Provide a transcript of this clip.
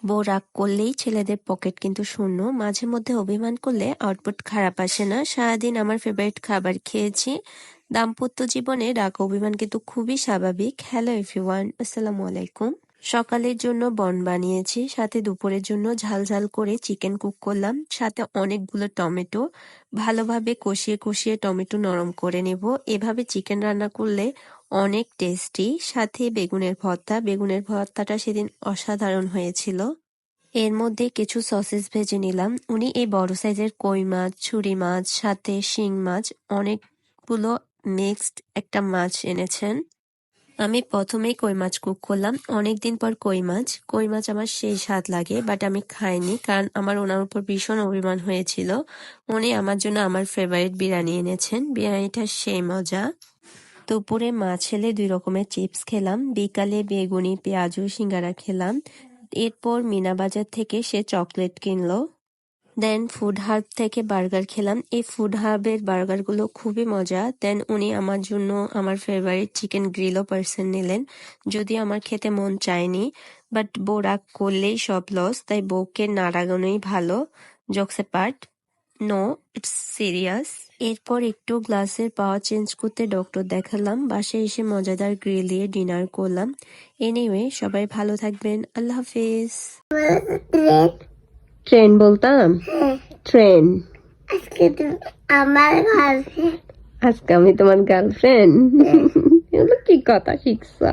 বউ রাগ করলেই ছেলেদের পকেট কিন্তু শূন্য, মাঝে মধ্যে অভিমান করলে আউটপুট খারাপ আসে না। সারাদিন আমার ফেভারিট খাবার খেয়েছি। দাম্পত্য জীবনে রাগ অভিমান কিন্তু খুবই স্বাভাবিক। হ্যালো এভরিওয়ান, আসসালামু আলাইকুম। সকালের জন্য বন বানিয়েছি, সাথে দুপুরের জন্য ঝাল ঝাল করে চিকেন কুক করলাম, সাথে অনেকগুলো টমেটো। ভালোভাবে কষিয়ে কষিয়ে টমেটো নরম করে নেব। এভাবে চিকেন রান্না করলে অনেক টেস্টি। সাথে বেগুনের ভর্তাটা সেদিন অসাধারণ হয়েছিল। এর মধ্যে কিছু সসেস ভেজে নিলাম। উনি এই বড় সাইজের কই মাছ, ছুরি মাছ, সাথে শিং মাছ, অনেকগুলো মিক্সড একটা মাছ এনেছেন। আমি প্রথমেই কই মাছ কুক করলাম। অনেকদিন পর কই মাছ আমার সেই স্বাদ লাগে, বাট আমি খাইনি, কারণ আমার ওনার উপর ভীষণ অভিমান হয়েছিল। উনি আমার জন্য আমার ফেভারিট বিরিয়ানি এনেছেন। বিরিয়ানিটা সেই মজা। দুপুরে মাছ এলে 2 রকমের চিপস খেলাম। বিকালে বেগুনি, পেঁয়াজু, সিঙ্গারা খেলাম। এরপর মিনা বাজার থেকে সে চকলেট কিনলো। দেন ফুড হাব থেকে বার্গার খেলাম। এই ফুড হাবের বার্গারগুলো খুবই মজা। দেন উনি আমার জন্য আমার ফেভারিট চিকেন গ্রিলও পার্সেল নিলেন। যদিও আমার খেতে মন চায়নি, বাট বউ রাগ করলেই সব লস, তাই বউকে না রাগানোই ভালো। Jokes part, no, it's serious. এরপর একটু গ্লাসের পাওয়ার চেঞ্জ করতে ডক্টর দেখালাম। বাসায় এসে মজাদার গ্রিল দিয়ে ডিনার করলাম। এনিওয়ে, সবাই ভালো থাকবেন। আল্লাহ হাফিজ। ট্রেন বলতাম? ট্রেন। আজকে আমি তোমার গার্লফ্রেন্ড। এগুলো কি কথা শিখছা?